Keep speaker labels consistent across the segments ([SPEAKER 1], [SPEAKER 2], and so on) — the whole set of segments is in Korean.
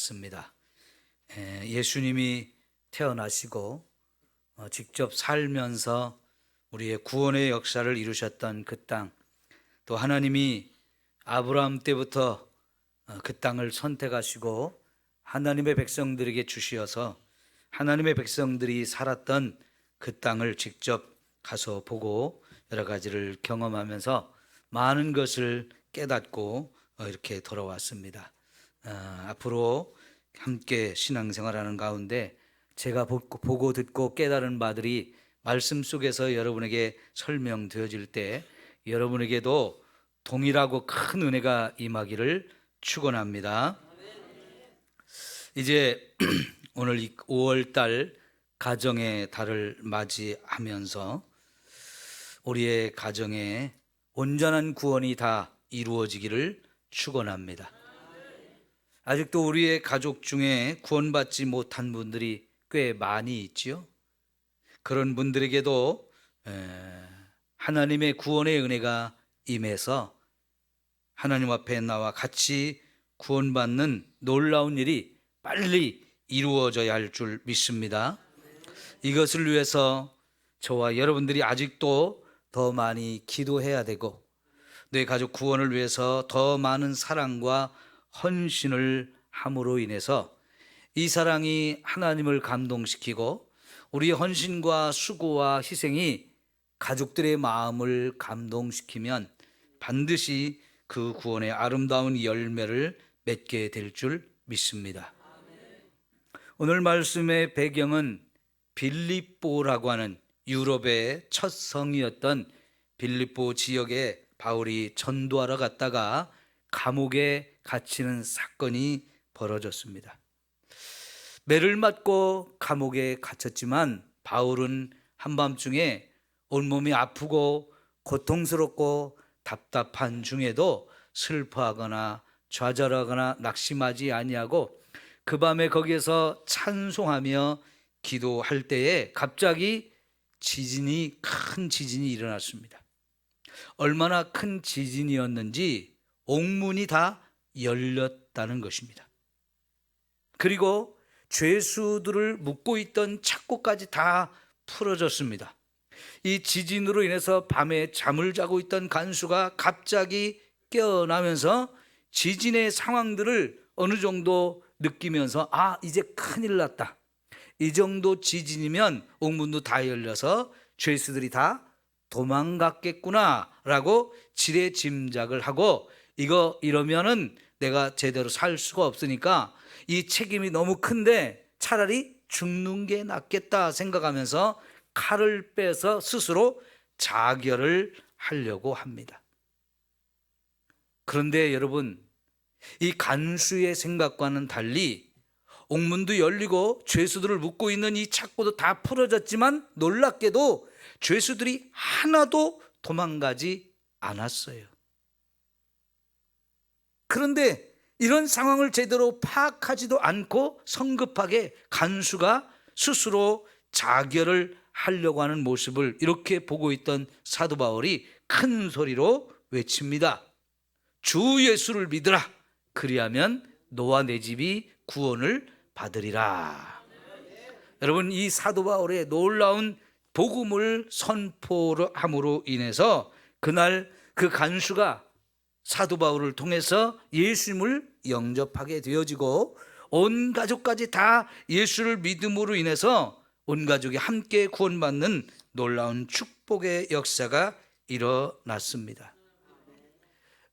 [SPEAKER 1] 같습니다. 예수님이 태어나시고 직접 살면서 우리의 구원의 역사를 이루셨던 그 땅, 또 하나님이 아브라함 때부터 그 땅을 선택하시고 하나님의 백성들에게 주시어서 하나님의 백성들이 살았던 그 땅을 직접 가서 보고 여러 가지를 경험하면서 많은 것을 깨닫고 이렇게 돌아왔습니다. 앞으로 함께 신앙생활하는 가운데 제가 보고 듣고 깨달은 바들이 말씀 속에서 여러분에게 설명되어질 때 여러분에게도 동일하고 큰 은혜가 임하기를 축원합니다. 이제 오늘 5월달 가정의 달을 맞이하면서 우리의 가정에 온전한 구원이 다 이루어지기를 축원합니다. 아직도 우리의 가족 중에 구원받지 못한 분들이 꽤 많이 있지요. 그런 분들에게도 하나님의 구원의 은혜가 임해서 하나님 앞에 나와 같이 구원받는 놀라운 일이 빨리 이루어져야 할 줄 믿습니다. 이것을 위해서 저와 여러분들이 아직도 더 많이 기도해야 되고 내 가족 구원을 위해서 더 많은 사랑과 헌신을 함으로 인해서 이 사랑이 하나님을 감동시키고 우리의 헌신과 수고와 희생이 가족들의 마음을 감동시키면 반드시 그 구원의 아름다운 열매를 맺게 될 줄 믿습니다. 오늘 말씀의 배경은 빌립보라고 하는 유럽의 첫 성이었던 빌립보 지역에 바울이 전도하러 갔다가 감옥에 갇히는 사건이 벌어졌습니다. 매를 맞고 감옥에 갇혔지만 바울은 한밤중에 온몸이 아프고 고통스럽고 답답한 중에도 슬퍼하거나 좌절하거나 낙심하지 아니하고 그 밤에 거기에서 찬송하며 기도할 때에 갑자기 큰 지진이 일어났습니다. 얼마나 큰 지진이었는지 옥문이 다 열렸다는 것입니다. 그리고 죄수들을 묶고 있던 착고까지 다 풀어졌습니다. 이 지진으로 인해서 밤에 잠을 자고 있던 간수가 갑자기 깨어나면서 지진의 상황들을 어느 정도 느끼면서 이제 큰일 났다. 이 정도 지진이면 옥문도 다 열려서 죄수들이 다 도망갔겠구나 라고 지레 짐작을 하고 이러면은 내가 제대로 살 수가 없으니까 이 책임이 너무 큰데 차라리 죽는 게 낫겠다 생각하면서 칼을 빼서 스스로 자결을 하려고 합니다. 그런데 여러분, 이 간수의 생각과는 달리 옥문도 열리고 죄수들을 묶고 있는 이 착고도 다 풀어졌지만 놀랍게도 죄수들이 하나도 도망가지 않았어요. 그런데 이런 상황을 제대로 파악하지도 않고 성급하게 간수가 스스로 자결을 하려고 하는 모습을 이렇게 보고 있던 사도 바울이 큰 소리로 외칩니다. 주 예수를 믿으라. 그리하면 너와 내 집이 구원을 받으리라. 여러분, 이 사도 바울의 놀라운 복음을 선포함으로 인해서 그날 그 간수가 사도 바울을 통해서 예수님을 영접하게 되어지고 온 가족까지 다 예수를 믿음으로 인해서 온 가족이 함께 구원받는 놀라운 축복의 역사가 일어났습니다.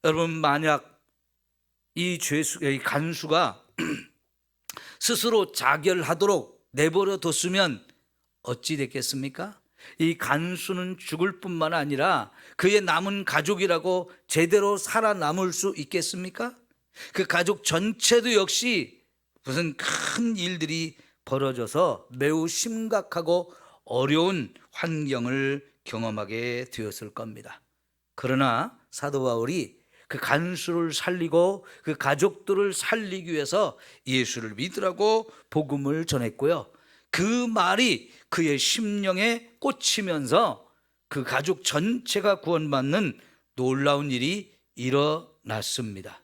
[SPEAKER 1] 여러분, 만약 이 간수가 스스로 자결하도록 내버려 뒀으면 어찌 됐겠습니까? 이 간수는 죽을 뿐만 아니라 그의 남은 가족이라고 제대로 살아남을 수 있겠습니까? 그 가족 전체도 역시 무슨 큰 일들이 벌어져서 매우 심각하고 어려운 환경을 경험하게 되었을 겁니다. 그러나 사도 바울이 그 간수를 살리고 그 가족들을 살리기 위해서 예수를 믿으라고 복음을 전했고요. 그 말이 그의 심령에 꽂히면서 그 가족 전체가 구원받는 놀라운 일이 일어났습니다.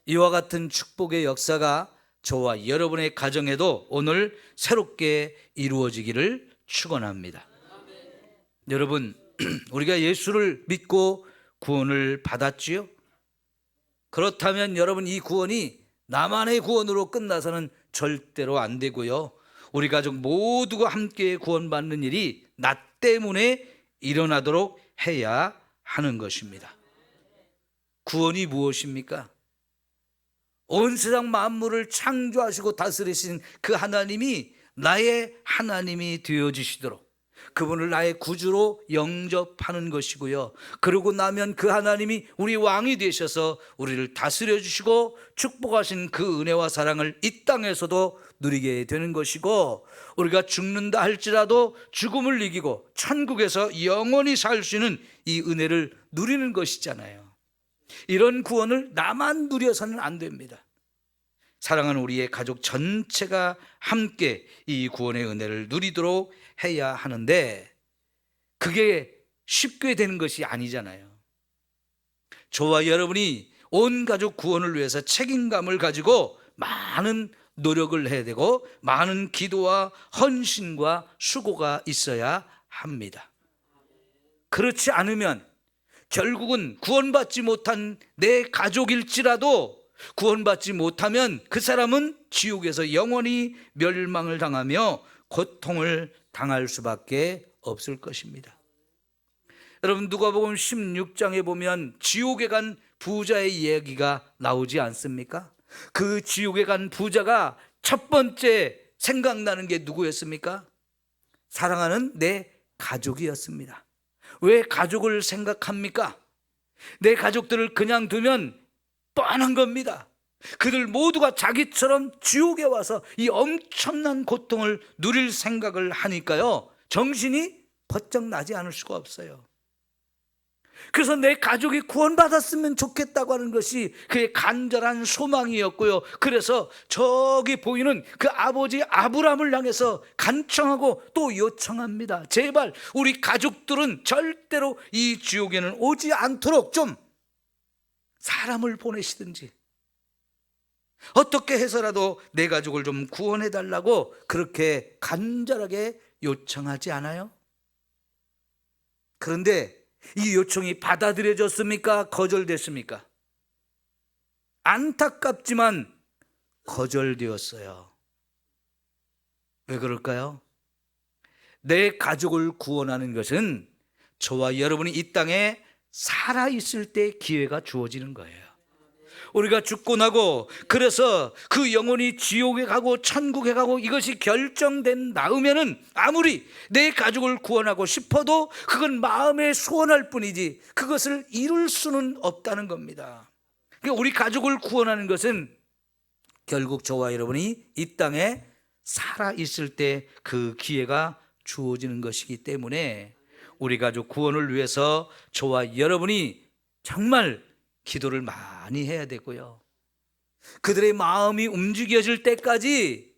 [SPEAKER 1] 이와 같은 축복의 역사가 저와 여러분의 가정에도 오늘 새롭게 이루어지기를 축원합니다. 여러분, 우리가 예수를 믿고 구원을 받았지요? 그렇다면 여러분, 이 구원이 나만의 구원으로 끝나서는 절대로 안 되고요, 우리 가족 모두가 함께 구원받는 일이 나 때문에 일어나도록 해야 하는 것입니다. 구원이 무엇입니까? 온 세상 만물을 창조하시고 다스리신 그 하나님이 나의 하나님이 되어지시도록 그분을 나의 구주로 영접하는 것이고요, 그러고 나면 그 하나님이 우리 왕이 되셔서 우리를 다스려 주시고 축복하신 그 은혜와 사랑을 이 땅에서도 누리게 되는 것이고, 우리가 죽는다 할지라도 죽음을 이기고 천국에서 영원히 살 수 있는 이 은혜를 누리는 것이잖아요. 이런 구원을 나만 누려서는 안 됩니다. 사랑하는 우리의 가족 전체가 함께 이 구원의 은혜를 누리도록 해야 하는데, 그게 쉽게 되는 것이 아니잖아요. 저와 여러분이 온 가족 구원을 위해서 책임감을 가지고 많은 노력을 해야 되고 많은 기도와 헌신과 수고가 있어야 합니다. 그렇지 않으면 결국은 구원받지 못한 내 가족일지라도 구원받지 못하면 그 사람은 지옥에서 영원히 멸망을 당하며 고통을 당할 수밖에 없을 것입니다. 여러분, 누가복음 16장에 보면 지옥에 간 부자의 이야기가 나오지 않습니까? 그 지옥에 간 부자가 첫 번째 생각나는 게 누구였습니까? 사랑하는 내 가족이었습니다. 왜 가족을 생각합니까? 내 가족들을 그냥 두면 뻔한 겁니다. 그들 모두가 자기처럼 지옥에 와서 이 엄청난 고통을 누릴 생각을 하니까요, 정신이 번쩍 나지 않을 수가 없어요. 그래서 내 가족이 구원받았으면 좋겠다고 하는 것이 그의 간절한 소망이었고요, 그래서 저기 보이는 그 아버지 아브라함을 향해서 간청하고 또 요청합니다. 제발 우리 가족들은 절대로 이 지옥에는 오지 않도록 좀 사람을 보내시든지 어떻게 해서라도 내 가족을 좀 구원해 달라고 그렇게 간절하게 요청하지 않아요? 그런데 이 요청이 받아들여졌습니까? 거절됐습니까? 안타깝지만 거절되었어요. 왜 그럴까요? 내 가족을 구원하는 것은 저와 여러분이 이 땅에 살아있을 때 기회가 주어지는 거예요. 우리가 죽고 나고, 그래서 그 영혼이 지옥에 가고 천국에 가고 이것이 결정된 다음에는 아무리 내 가족을 구원하고 싶어도 그건 마음에 소원할 뿐이지 그것을 이룰 수는 없다는 겁니다. 그러니까 우리 가족을 구원하는 것은 결국 저와 여러분이 이 땅에 살아있을 때 그 기회가 주어지는 것이기 때문에 우리 가족 구원을 위해서 저와 여러분이 정말 기도를 많이 해야 되고요, 그들의 마음이 움직여질 때까지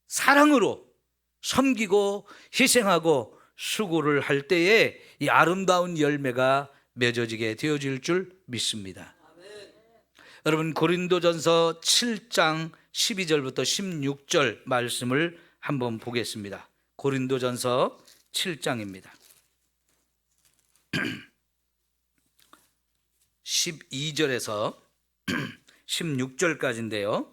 [SPEAKER 1] 사랑으로 섬기고 희생하고 수고를 할 때에 이 아름다운 열매가 맺어지게 되어질 줄 믿습니다. 여러분, 고린도전서 7장 12절부터 16절 말씀을 한번 보겠습니다. 고린도전서 7장입니다. 12절에서 16절까지인데요,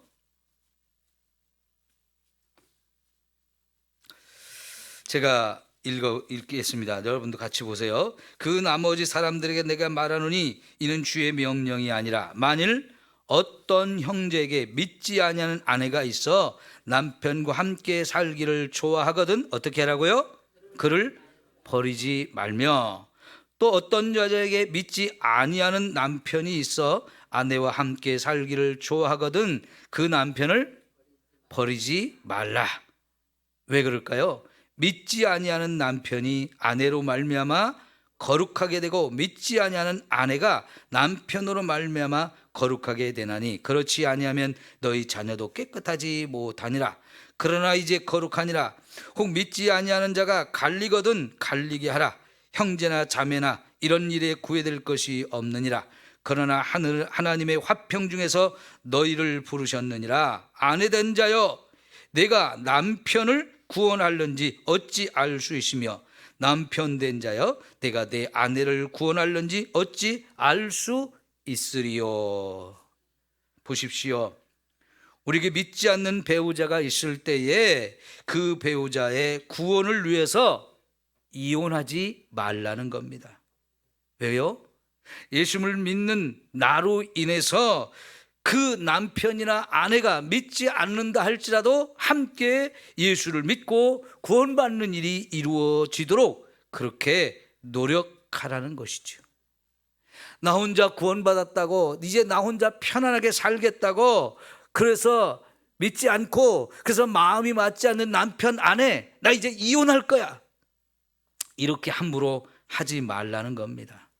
[SPEAKER 1] 제가 읽겠습니다. 여러분도 같이 보세요. 그 나머지 사람들에게 내가 말하노니 이는 주의 명령이 아니라 만일 어떤 형제에게 믿지 아니하는 아내가 있어 남편과 함께 살기를 좋아하거든 어떻게 하라고요? 그를 버리지 말며, 또 어떤 여자에게 믿지 아니하는 남편이 있어 아내와 함께 살기를 좋아하거든 그 남편을 버리지 말라. 왜 그럴까요? 믿지 아니하는 남편이 아내로 말미암아 거룩하게 되고 믿지 아니하는 아내가 남편으로 말미암아 거룩하게 되나니 그렇지 아니하면 너희 자녀도 깨끗하지 못하니라. 그러나 이제 거룩하니라. 혹 믿지 아니하는 자가 갈리거든 갈리게 하라. 형제나 자매나 이런 일에 구애될 것이 없느니라. 그러나 하나님의 화평 중에서 너희를 부르셨느니라. 아내된 자여, 내가 남편을 구원할는지 어찌 알 수 있으며, 남편 된 자여, 내가 내 아내를 구원할는지 어찌 알 수 있으리요. 보십시오. 우리에게 믿지 않는 배우자가 있을 때에 그 배우자의 구원을 위해서 이혼하지 말라는 겁니다. 왜요? 예수를 믿는 나로 인해서 그 남편이나 아내가 믿지 않는다 할지라도 함께 예수를 믿고 구원받는 일이 이루어지도록 그렇게 노력하라는 것이죠. 나 혼자 구원받았다고, 이제 나 혼자 편안하게 살겠다고, 그래서 믿지 않고, 그래서 마음이 맞지 않는 남편, 아내, 나 이제 이혼할 거야, 이렇게 함부로 하지 말라는 겁니다.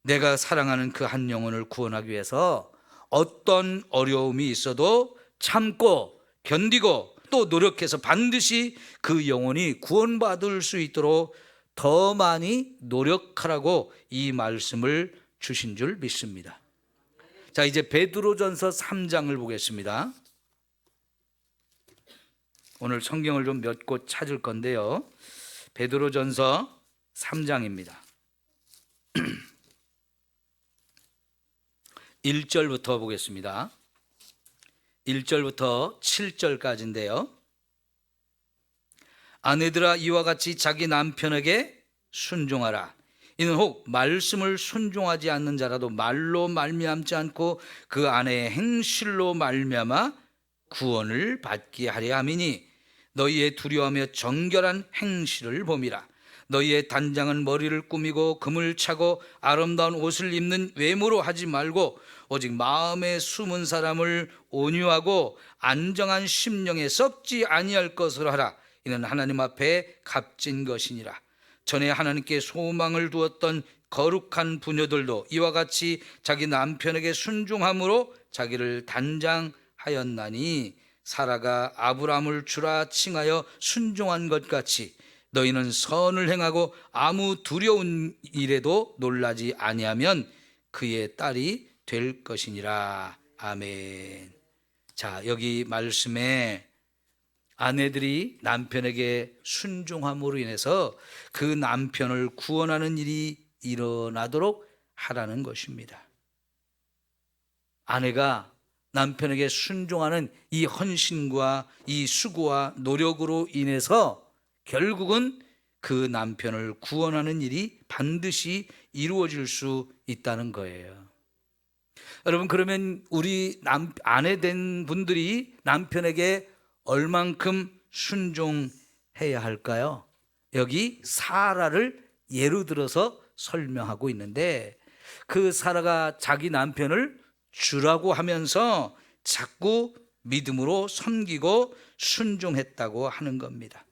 [SPEAKER 1] 내가 사랑하는 그 한 영혼을 구원하기 위해서 어떤 어려움이 있어도 참고 견디고 또 노력해서 반드시 그 영혼이 구원받을 수 있도록 더 많이 노력하라고 이 말씀을 주신 줄 믿습니다. 자, 이제 베드로전서 3장을 보겠습니다. 오늘 성경을 좀 몇 곳 찾을 건데요. 베드로전서 3장입니다. 1절부터 보겠습니다. 1절부터 7절까지인데요. 아내들아, 이와 같이 자기 남편에게 순종하라. 이는 혹 말씀을 순종하지 않는 자라도 말로 말미암지 않고 그 아내의 행실로 말미암아 구원을 받게 하려 함이니, 너희의 두려워하며 정결한 행실을 봄이라. 너희의 단장은 머리를 꾸미고 금을 차고 아름다운 옷을 입는 외모로 하지 말고 오직 마음에 숨은 사람을 온유하고 안정한 심령에 썩지 아니할 것으로 하라. 이는 하나님 앞에 값진 것이니라. 전에 하나님께 소망을 두었던 거룩한 부녀들도 이와 같이 자기 남편에게 순종함으로 자기를 단장하였나니, 사라가 아브라함을 주라 칭하여 순종한 것 같이 너희는 선을 행하고 아무 두려운 일에도 놀라지 아니하면 그의 딸이 될 것이니라. 아멘. 자, 여기 말씀에 아내들이 남편에게 순종함으로 인해서 그 남편을 구원하는 일이 일어나도록 하라는 것입니다. 아내가 남편에게 순종하는 이 헌신과 이 수고와 노력으로 인해서 결국은 그 남편을 구원하는 일이 반드시 이루어질 수 있다는 거예요. 여러분, 그러면 우리 아내 된 분들이 남편에게 얼만큼 순종해야 할까요? 여기 사라를 예로 들어서 설명하고 있는데, 그 사라가 자기 남편을 주라고 하면서 자꾸 믿음으로 섬기고 순종했다고 하는 겁니다.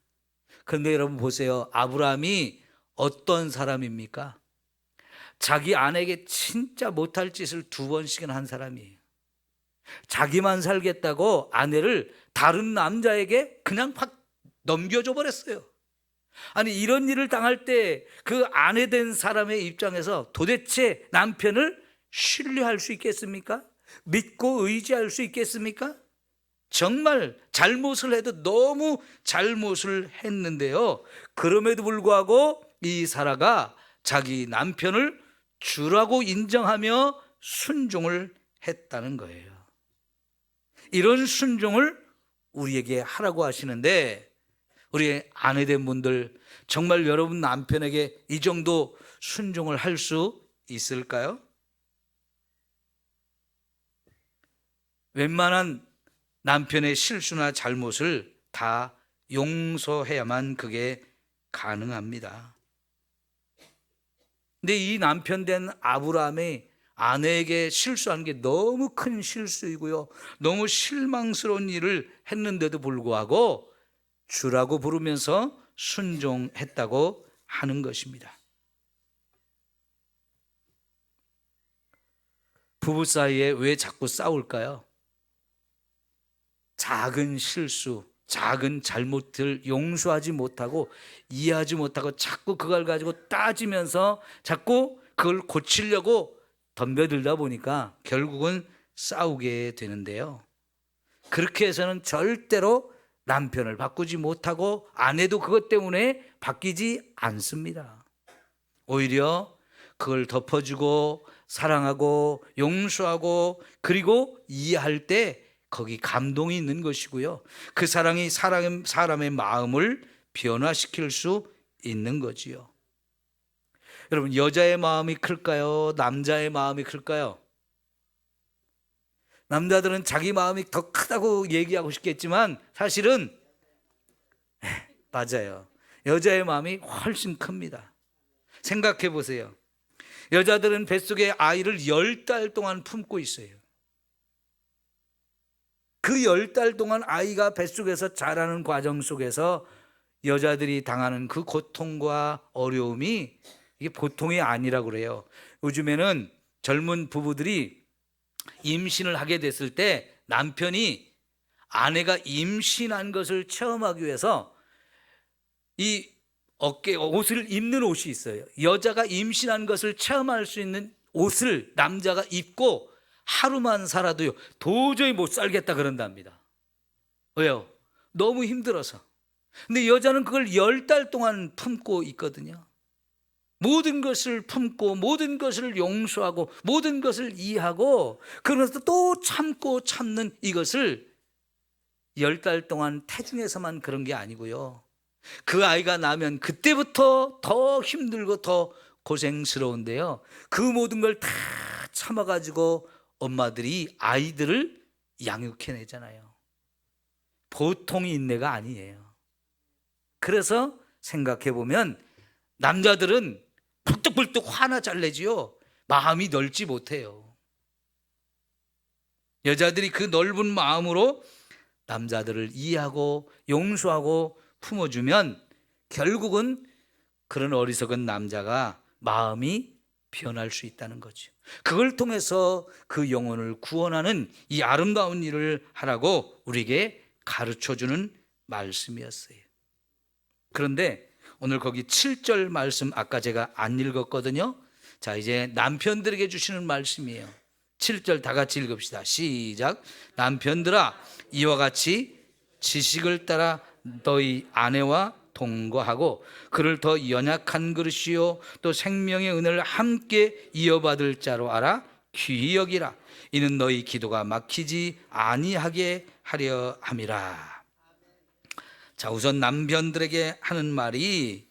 [SPEAKER 1] 그런데 여러분 보세요. 아브라함이 어떤 사람입니까? 자기 아내에게 진짜 못할 짓을 2번씩이나 한 사람이에요. 자기만 살겠다고 아내를 다른 남자에게 그냥 확 넘겨줘 버렸어요. 아니, 이런 일을 당할 때 그 아내 된 사람의 입장에서 도대체 남편을 신뢰할 수 있겠습니까? 믿고 의지할 수 있겠습니까? 정말 잘못을 해도 너무 잘못을 했는데요. 그럼에도 불구하고 이 사라가 자기 남편을 주라고 인정하며 순종을 했다는 거예요. 이런 순종을 우리에게 하라고 하시는데, 우리 아내된 분들 정말 여러분 남편에게 이 정도 순종을 할 수 있을까요? 웬만한 남편의 실수나 잘못을 다 용서해야만 그게 가능합니다. 근데 이 남편 된 아브라함이 아내에게 실수한 게 너무 큰 실수이고요, 너무 실망스러운 일을 했는데도 불구하고 주라고 부르면서 순종했다고 하는 것입니다. 부부 사이에 왜 자꾸 싸울까요? 작은 실수, 작은 잘못을 용서하지 못하고 이해하지 못하고 자꾸 그걸 가지고 따지면서 자꾸 그걸 고치려고 덤벼들다 보니까 결국은 싸우게 되는데요. 그렇게 해서는 절대로 남편을 바꾸지 못하고 아내도 그것 때문에 바뀌지 않습니다. 오히려 그걸 덮어주고 사랑하고 용서하고 그리고 이해할 때 거기 감동이 있는 것이고요. 그 사랑이 사람의 마음을 변화시킬 수 있는 거지요. 여러분, 여자의 마음이 클까요? 남자의 마음이 클까요? 남자들은 자기 마음이 더 크다고 얘기하고 싶겠지만 사실은 맞아요. 여자의 마음이 훨씬 큽니다. 생각해 보세요. 여자들은 뱃속에 아이를 10달 동안 품고 있어요. 그 10달 동안 아이가 뱃속에서 자라는 과정 속에서 여자들이 당하는 그 고통과 어려움이 이게 보통이 아니라고 그래요. 요즘에는 젊은 부부들이 임신을 하게 됐을 때 남편이 아내가 임신한 것을 체험하기 위해서 이 어깨 옷을 입는 옷이 있어요. 여자가 임신한 것을 체험할 수 있는 옷을 남자가 입고 하루만 살아도요 도저히 못 살겠다 그런답니다. 왜요? 너무 힘들어서. 근데 여자는 그걸 10달 동안 품고 있거든요. 모든 것을 품고 모든 것을 용서하고 모든 것을 이해하고 그러면서 또 참고 참는 이것을 10달 동안 태중에서만 그런 게 아니고요. 그 아이가 나면 그때부터 더 힘들고 더 고생스러운데요. 그 모든 걸 다 참아가지고 엄마들이 아이들을 양육해내잖아요. 보통의 인내가 아니에요. 그래서 생각해보면 남자들은 불뚝불뚝 화나 잘 내지요. 마음이 넓지 못해요. 여자들이 그 넓은 마음으로 남자들을 이해하고 용서하고 품어주면 결국은 그런 어리석은 남자가 마음이 변할 수 있다는 거죠. 그걸 통해서 그 영혼을 구원하는 이 아름다운 일을 하라고 우리에게 가르쳐주는 말씀이었어요. 그런데 오늘 거기 7절 말씀 아까 제가 안 읽었거든요. 자, 이제 남편들에게 주시는 말씀이에요. 7절 다 같이 읽읍시다. 시작. 남편들아, 이와 같이 지식을 따라 너희 아내와 동거하고 그를 더 연약한 그릇이요 또 생명의 은혜를 함께 이어받을 자로 알아 귀히 여기라. 이는 너희 기도가 막히지 아니하게 하려 함이라. 자, 우선 남편들에게 하는 말이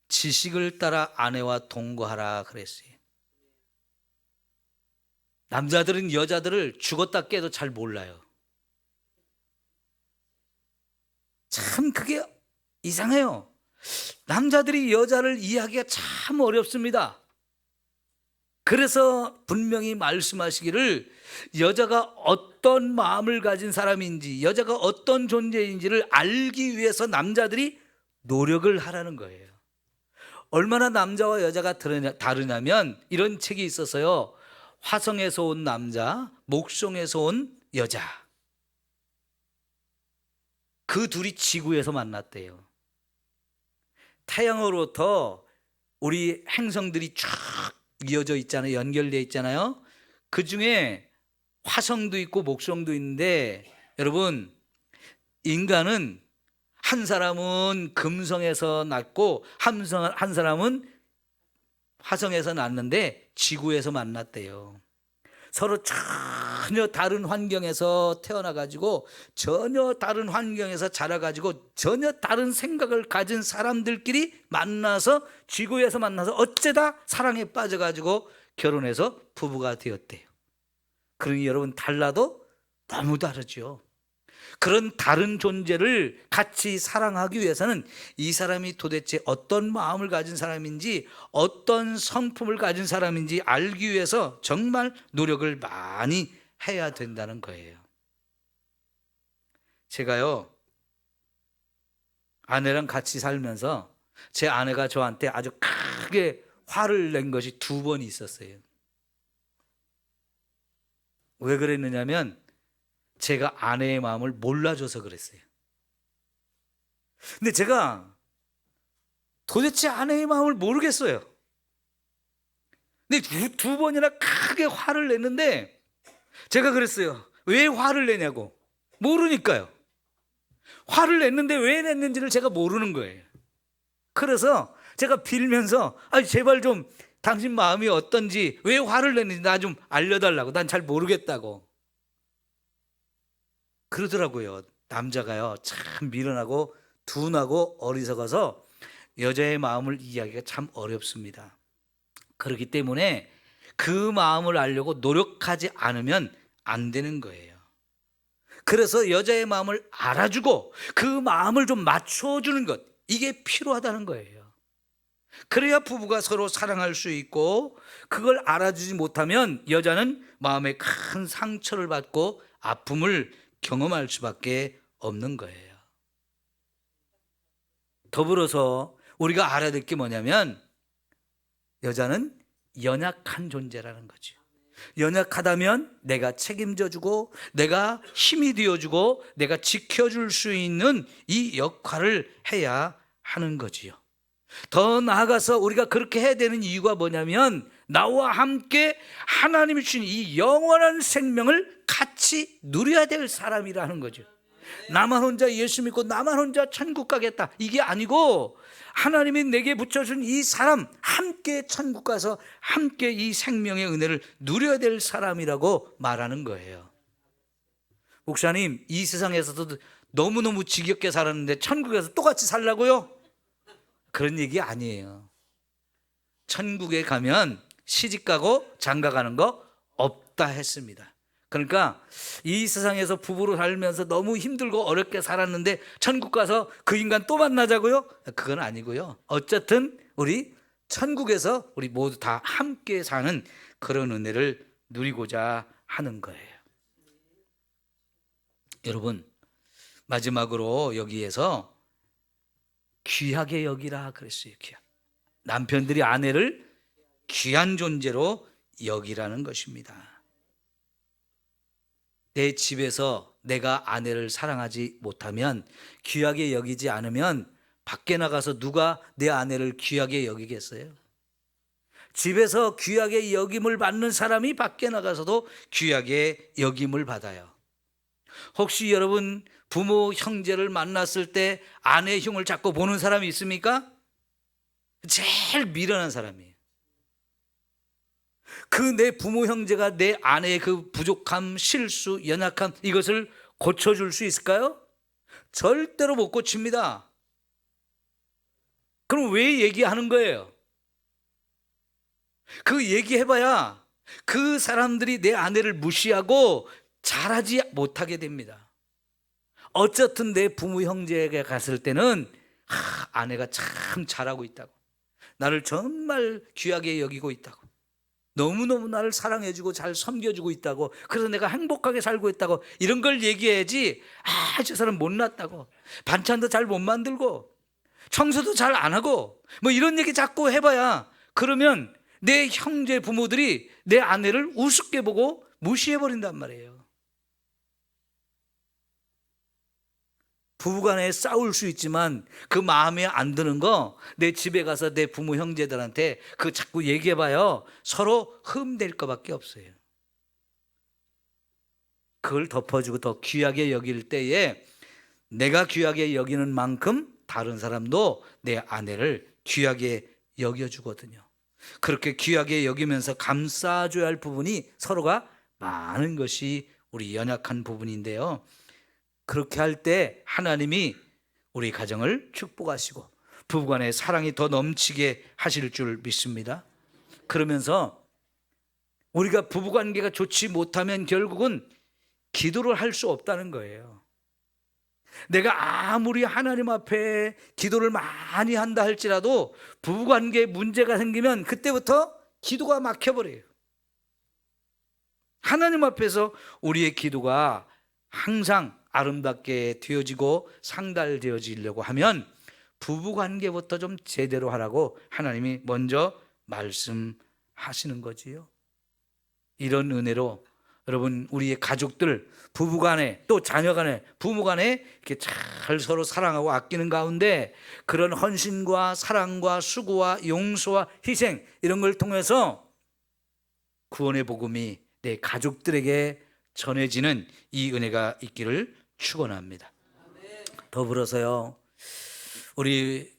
[SPEAKER 1] 지식을 따라 아내와 동거하라 그랬어요. 남자들은 여자들을 죽었다 깨도 잘 몰라요. 참 그게 이상해요. 남자들이 여자를 이해하기가 참 어렵습니다. 그래서 분명히 말씀하시기를 여자가 어떤 마음을 가진 사람인지 여자가 어떤 존재인지를 알기 위해서 남자들이 노력을 하라는 거예요. 얼마나 남자와 여자가 다르냐면 이런 책이 있어서요. 화성에서 온 남자, 목성에서 온 여자. 그 둘이 지구에서 만났대요. 태양으로부터 우리 행성들이 쭉 이어져 있잖아요. 연결되어 있잖아요. 그 중에 화성도 있고 목성도 있는데 여러분, 인간은 한 사람은 금성에서 났고 한 사람은 화성에서 났는데 지구에서 만났대요. 서로 전혀 다른 환경에서 태어나가지고 전혀 다른 환경에서 자라가지고 전혀 다른 생각을 가진 사람들끼리 만나서 지구에서 만나서 어쩌다 사랑에 빠져가지고 결혼해서 부부가 되었대요. 그러니 여러분 달라도 너무 다르죠. 그런 다른 존재를 같이 사랑하기 위해서는 이 사람이 도대체 어떤 마음을 가진 사람인지 어떤 성품을 가진 사람인지 알기 위해서 정말 노력을 많이 해야 된다는 거예요. 제가요 아내랑 같이 살면서 제 아내가 저한테 아주 크게 화를 낸 것이 2번 있었어요. 왜 그랬느냐면 제가 아내의 마음을 몰라줘서 그랬어요. 근데 제가 도대체 아내의 마음을 모르겠어요. 근데 두 번이나 크게 화를 냈는데 제가 그랬어요. 왜 화를 내냐고. 모르니까요. 화를 냈는데 왜 냈는지를 제가 모르는 거예요. 그래서 제가 빌면서 제발 좀 당신 마음이 어떤지, 왜 화를 냈는지 나 좀 알려달라고. 난 잘 모르겠다고. 그러더라고요. 남자가요, 참 미련하고 둔하고 어리석어서 여자의 마음을 이해하기가 참 어렵습니다. 그렇기 때문에 그 마음을 알려고 노력하지 않으면 안 되는 거예요. 그래서 여자의 마음을 알아주고 그 마음을 좀 맞춰주는 것, 이게 필요하다는 거예요. 그래야 부부가 서로 사랑할 수 있고, 그걸 알아주지 못하면 여자는 마음에 큰 상처를 받고 아픔을 경험할 수밖에 없는 거예요. 더불어서 우리가 알아야 될 게 뭐냐면, 여자는 연약한 존재라는 거죠. 연약하다면 내가 책임져주고 내가 힘이 되어주고 내가 지켜줄 수 있는 이 역할을 해야 하는 거지요. 더 나아가서 우리가 그렇게 해야 되는 이유가 뭐냐면, 나와 함께 하나님이 주신 이 영원한 생명을 같이 누려야 될 사람이라는 거죠. 나만 혼자 예수 믿고 나만 혼자 천국 가겠다, 이게 아니고 하나님이 내게 붙여준 이 사람, 함께 천국 가서 함께 이 생명의 은혜를 누려야 될 사람이라고 말하는 거예요. 목사님, 이 세상에서도 너무너무 지겹게 살았는데 천국에서 똑같이 살라고요? 그런 얘기 아니에요. 천국에 가면 시집가고 장가가는 거 없다 했습니다. 그러니까 이 세상에서 부부로 살면서 너무 힘들고 어렵게 살았는데 천국 가서 그 인간 또 만나자고요? 그건 아니고요. 어쨌든 우리 천국에서 우리 모두 다 함께 사는 그런 은혜를 누리고자 하는 거예요. 여러분, 마지막으로 여기에서 귀하게 여기라 그랬어요. 귀하게. 남편들이 아내를 귀한 존재로 여기라는 것입니다. 내 집에서 내가 아내를 사랑하지 못하면, 귀하게 여기지 않으면 밖에 나가서 누가 내 아내를 귀하게 여기겠어요? 집에서 귀하게 여김을 받는 사람이 밖에 나가서도 귀하게 여김을 받아요. 혹시 여러분 부모 형제를 만났을 때 아내 흉을 자꾸 보는 사람이 있습니까? 제일 미련한 사람이에요. 그 내 부모 형제가 내 아내의 그 부족함, 실수, 연약함, 이것을 고쳐줄 수 있을까요? 절대로 못 고칩니다. 그럼 왜 얘기하는 거예요? 그 얘기해봐야 그 사람들이 내 아내를 무시하고 잘하지 못하게 됩니다. 어쨌든 내 부모 형제에게 갔을 때는 아내가 참 잘하고 있다고, 나를 정말 귀하게 여기고 있다고, 너무너무 나를 사랑해주고 잘 섬겨주고 있다고, 그래서 내가 행복하게 살고 있다고, 이런 걸 얘기해야지 저 사람 못났다고, 반찬도 잘 못 만들고 청소도 잘 안 하고 뭐 이런 얘기 자꾸 해봐야, 그러면 내 형제 부모들이 내 아내를 우습게 보고 무시해버린단 말이에요. 부부간에 싸울 수 있지만 그 마음에 안 드는 거 내 집에 가서 내 부모 형제들한테 그 자꾸 얘기해봐요. 서로 흠될 것밖에 없어요. 그걸 덮어주고 더 귀하게 여길 때에 내가 귀하게 여기는 만큼 다른 사람도 내 아내를 귀하게 여겨주거든요. 그렇게 귀하게 여기면서 감싸줘야 할 부분이 서로가 많은 것이 우리 연약한 부분인데요. 그렇게 할 때 하나님이 우리 가정을 축복하시고 부부간의 사랑이 더 넘치게 하실 줄 믿습니다. 그러면서 우리가 부부관계가 좋지 못하면 결국은 기도를 할 수 없다는 거예요. 내가 아무리 하나님 앞에 기도를 많이 한다 할지라도 부부관계에 문제가 생기면 그때부터 기도가 막혀버려요. 하나님 앞에서 우리의 기도가 항상 아름답게 되어지고 상달되어지려고 하면 부부관계부터 좀 제대로 하라고 하나님이 먼저 말씀하시는 거지요. 이런 은혜로 여러분, 우리의 가족들, 부부간에 또 자녀간에 부모간에 이렇게 잘 서로 사랑하고 아끼는 가운데 그런 헌신과 사랑과 수고와 용서와 희생, 이런 걸 통해서 구원의 복음이 내 가족들에게 전해지는 이 은혜가 있기를 축원합니다. 더불어서요, 우리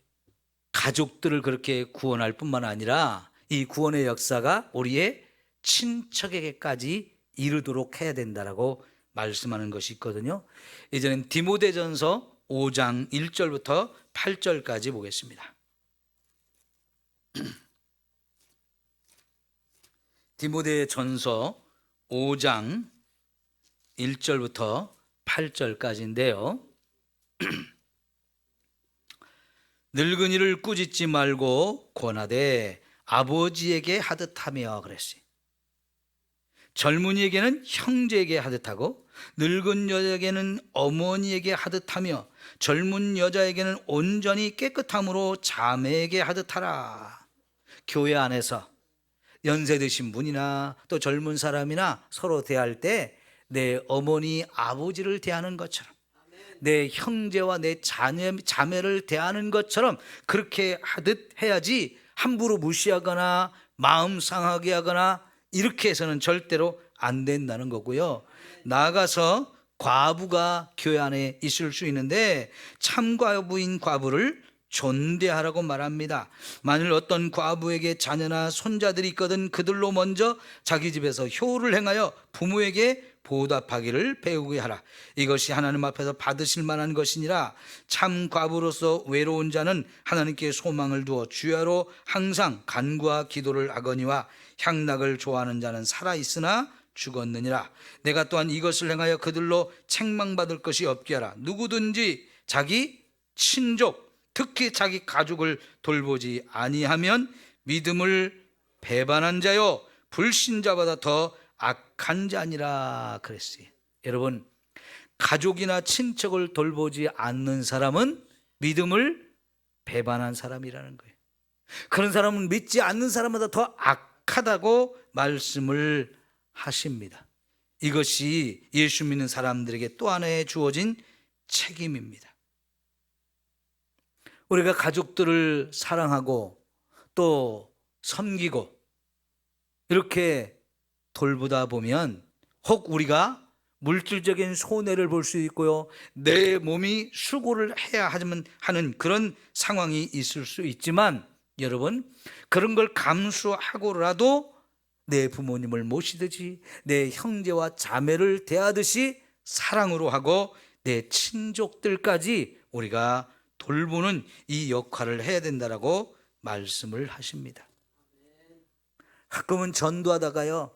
[SPEAKER 1] 가족들을 그렇게 구원할 뿐만 아니라 이 구원의 역사가 우리의 친척에게까지 이르도록 해야 된다라고 말씀하는 것이 있거든요. 이제는 디모데전서 5장 1절부터 8절까지 보겠습니다. 디모데전서 5장 1절부터 8절까지인데요. 늙은이를 꾸짖지 말고 권하되 아버지에게 하듯하며 그랬어요. 젊은이에게는 형제에게 하듯하고 늙은 여자에게는 어머니에게 하듯하며 젊은 여자에게는 온전히 깨끗함으로 자매에게 하듯하라. 교회 안에서 연세 드신 분이나 또 젊은 사람이나 서로 대할 때 내 어머니 아버지를 대하는 것처럼, 내 형제와 내 자매를 대하는 것처럼 그렇게 하듯 해야지, 함부로 무시하거나 마음 상하게 하거나 이렇게 해서는 절대로 안 된다는 거고요. 나아가서 과부가 교회 안에 있을 수 있는데 참과부인 과부를 존대하라고 말합니다. 만일 어떤 과부에게 자녀나 손자들이 있거든 그들로 먼저 자기 집에서 효를 행하여 부모에게 보답하기를 배우게 하라. 이것이 하나님 앞에서 받으실 만한 것이니라. 참 과부로서 외로운 자는 하나님께 소망을 두어 주야로 항상 간구와 기도를 하거니와 향락을 좋아하는 자는 살아있으나 죽었느니라. 내가 또한 이것을 행하여 그들로 책망받을 것이 없게 하라. 누구든지 자기 친족, 특히 자기 가족을 돌보지 아니하면 믿음을 배반한 자요 불신자보다 더 악한 자니라 그랬어요. 여러분, 가족이나 친척을 돌보지 않는 사람은 믿음을 배반한 사람이라는 거예요. 그런 사람은 믿지 않는 사람보다 더 악하다고 말씀을 하십니다. 이것이 예수 믿는 사람들에게 또 하나의 주어진 책임입니다. 우리가 가족들을 사랑하고 또 섬기고 이렇게 돌보다 보면 혹 우리가 물질적인 손해를 볼 수 있고요, 내 몸이 수고를 해야 하는 그런 상황이 있을 수 있지만, 여러분, 그런 걸 감수하고라도 내 부모님을 모시듯이 내 형제와 자매를 대하듯이 사랑으로 하고 내 친족들까지 우리가 돌보는 이 역할을 해야 된다라고 말씀을 하십니다. 가끔은 전도하다가요,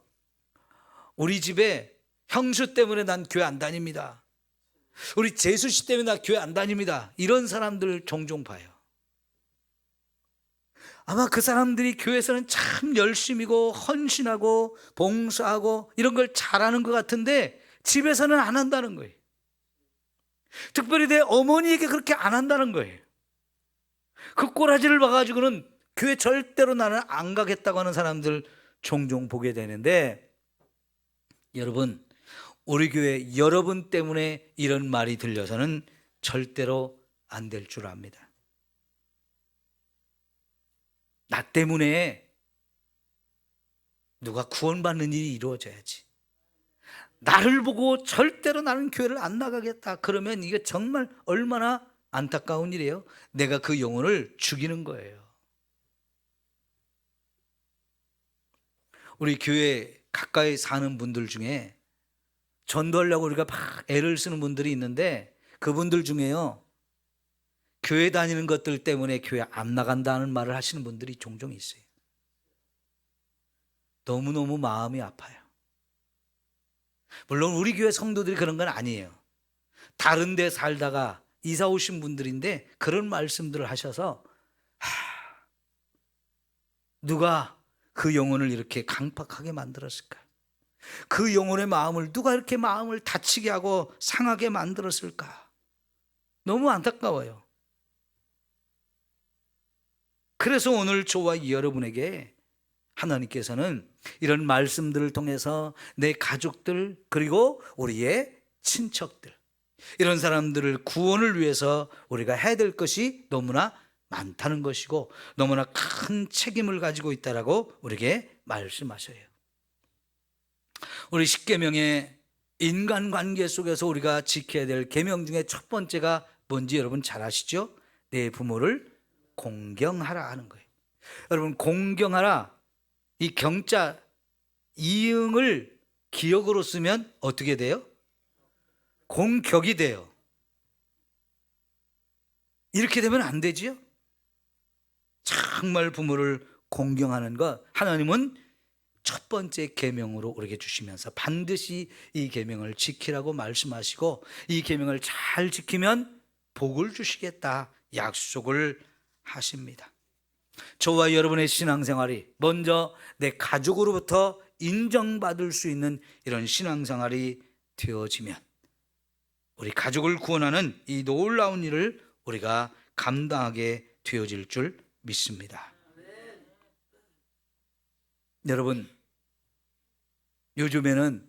[SPEAKER 1] 우리 집에 형수 때문에 난 교회 안 다닙니다, 우리 재수 씨 때문에 나 교회 안 다닙니다, 이런 사람들 종종 봐요. 아마 그 사람들이 교회에서는 참 열심이고 헌신하고 봉사하고 이런 걸 잘하는 것 같은데 집에서는 안 한다는 거예요. 특별히 내 어머니에게 그렇게 안 한다는 거예요. 그 꼬라지를 봐가지고는 교회 절대로 나는 안 가겠다고 하는 사람들 종종 보게 되는데, 여러분, 우리 교회 여러분 때문에 이런 말이 들려서는 절대로 안 될 줄 압니다. 나 때문에 누가 구원받는 일이 이루어져야지, 나를 보고 절대로 나는 교회를 안 나가겠다 그러면 이게 정말 얼마나 안타까운 일이에요. 내가 그 영혼을 죽이는 거예요. 우리 교회 가까이 사는 분들 중에 전도하려고 우리가 막 애를 쓰는 분들이 있는데, 그분들 중에요, 교회 다니는 것들 때문에 교회 안 나간다는 말을 하시는 분들이 종종 있어요. 너무너무 마음이 아파요. 물론 우리 교회 성도들이 그런 건 아니에요. 다른 데 살다가 이사 오신 분들인데 그런 말씀들을 하셔서 누가 그 영혼을 이렇게 강팍하게 만들었을까? 그 영혼의 마음을 누가 이렇게 마음을 다치게 하고 상하게 만들었을까? 너무 안타까워요. 그래서 오늘 저와 여러분에게 하나님께서는 이런 말씀들을 통해서 내 가족들 그리고 우리의 친척들, 이런 사람들을 구원을 위해서 우리가 해야 될 것이 너무나 많다는 것이고 너무나 큰 책임을 가지고 있다라고 우리에게 말씀하셔요. 우리 십계명의 인간관계 속에서 우리가 지켜야 될 계명 중에 첫 번째가 뭔지 여러분 잘 아시죠? 내 부모를 공경하라 하는 거예요. 여러분, 공경하라, 이 경자 이응을 기억으로 쓰면 어떻게 돼요? 공격이 돼요. 이렇게 되면 안 되지요? 정말 부모를 공경하는 것, 하나님은 첫 번째 계명으로 우리에게 주시면서 반드시 이 계명을 지키라고 말씀하시고, 이 계명을 잘 지키면 복을 주시겠다 약속을 하십니다. 저와 여러분의 신앙생활이 먼저 내 가족으로부터 인정받을 수 있는 이런 신앙생활이 되어지면 우리 가족을 구원하는 이 놀라운 일을 우리가 감당하게 되어질 줄 믿습니다. 여러분, 요즘에는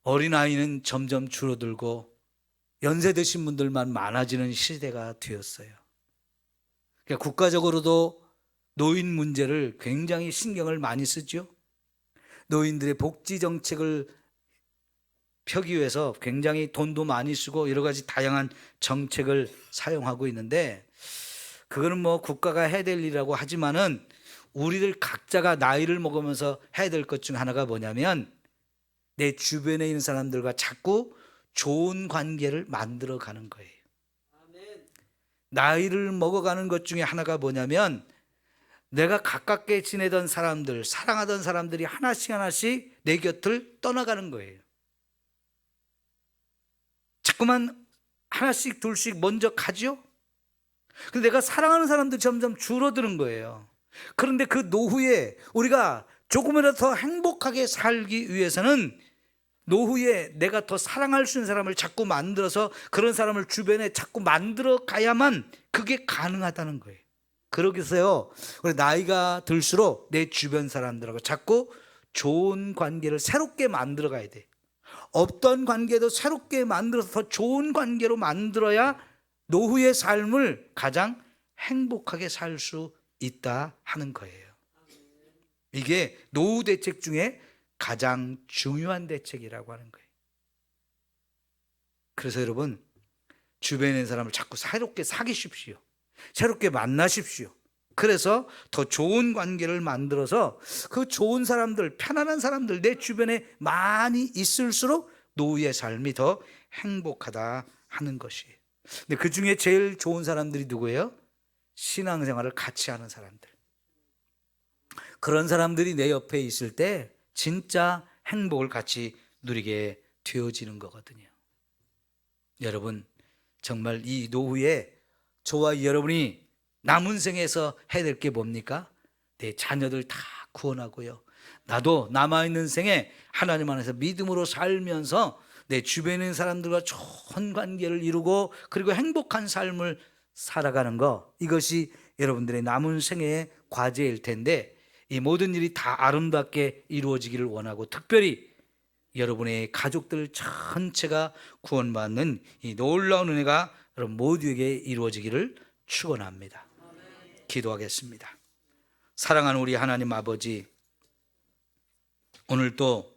[SPEAKER 1] 어린아이는 점점 줄어들고 연세 드신 분들만 많아지는 시대가 되었어요. 그러니까 국가적으로도 노인 문제를 굉장히 신경을 많이 쓰죠. 노인들의 복지 정책을 펴기 위해서 굉장히 돈도 많이 쓰고 여러 가지 다양한 정책을 사용하고 있는데, 그거는 뭐 국가가 해야 될 일이라고 하지만은 우리들 각자가 나이를 먹으면서 해야 될 것 중 하나가 뭐냐면 내 주변에 있는 사람들과 자꾸 좋은 관계를 만들어 가는 거예요. 나이를 먹어가는 것 중에 하나가 뭐냐면 내가 가깝게 지내던 사람들, 사랑하던 사람들이 하나씩 하나씩 내 곁을 떠나가는 거예요. 자꾸만 하나씩 둘씩 먼저 가죠. 근데 내가 사랑하는 사람들이 점점 줄어드는 거예요. 그런데 그 노후에 우리가 조금이라도 더 행복하게 살기 위해서는 노후에 내가 더 사랑할 수 있는 사람을 자꾸 만들어서 그런 사람을 주변에 자꾸 만들어 가야만 그게 가능하다는 거예요. 그러기 위해서요, 우리 나이가 들수록 내 주변 사람들하고 자꾸 좋은 관계를 새롭게 만들어 가야 돼. 없던 관계도 새롭게 만들어서 더 좋은 관계로 만들어야 노후의 삶을 가장 행복하게 살 수 있다 하는 거예요. 이게 노후 대책 중에 가장 중요한 대책이라고 하는 거예요. 그래서 여러분, 주변에 있는 사람을 자꾸 새롭게 사귀십시오. 새롭게 만나십시오. 그래서 더 좋은 관계를 만들어서 그 좋은 사람들, 편안한 사람들 내 주변에 많이 있을수록 노후의 삶이 더 행복하다 하는 것이에요. 근데 그 중에 제일 좋은 사람들이 누구예요? 신앙생활을 같이 하는 사람들. 그런 사람들이 내 옆에 있을 때 진짜 행복을 같이 누리게 되어지는 거거든요. 여러분, 정말 이 노후에 저와 여러분이 남은 생에서 해야 될 게 뭡니까? 내 자녀들 다 구원하고요, 나도 남아있는 생에 하나님 안에서 믿음으로 살면서 내 주변에 있는 사람들과 좋은 관계를 이루고 그리고 행복한 삶을 살아가는 것, 이것이 여러분들의 남은 생애의 과제일 텐데, 이 모든 일이 다 아름답게 이루어지기를 원하고 특별히 여러분의 가족들 전체가 구원받는 이 놀라운 은혜가 여러분 모두에게 이루어지기를 축원합니다. 기도하겠습니다. 사랑하는 우리 하나님 아버지, 오늘도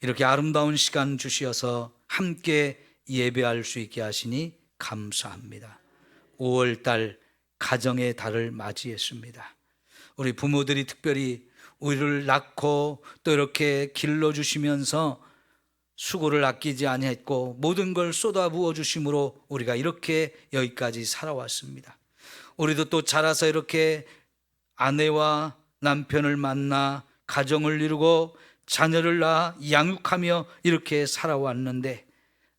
[SPEAKER 1] 이렇게 아름다운 시간 주시어서 함께 예배할 수 있게 하시니 감사합니다. 5월달 가정의 달을 맞이했습니다. 우리 부모들이 특별히 우리를 낳고 또 이렇게 길러주시면서 수고를 아끼지 아니했고 모든 걸 쏟아부어 주심으로 우리가 이렇게 여기까지 살아왔습니다. 우리도 또 자라서 이렇게 아내와 남편을 만나 가정을 이루고 자녀를 낳아 양육하며 이렇게 살아왔는데,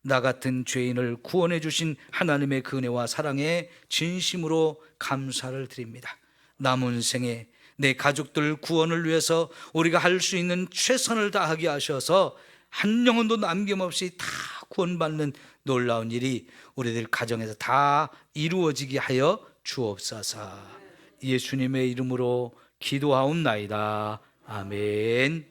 [SPEAKER 1] 나 같은 죄인을 구원해 주신 하나님의 그 은혜와 사랑에 진심으로 감사를 드립니다. 남은 생에 내 가족들 구원을 위해서 우리가 할 수 있는 최선을 다하게 하셔서 한 영혼도 남김없이 다 구원받는 놀라운 일이 우리들 가정에서 다 이루어지게 하여 주옵소서. 예수님의 이름으로 기도하옵나이다. 아멘.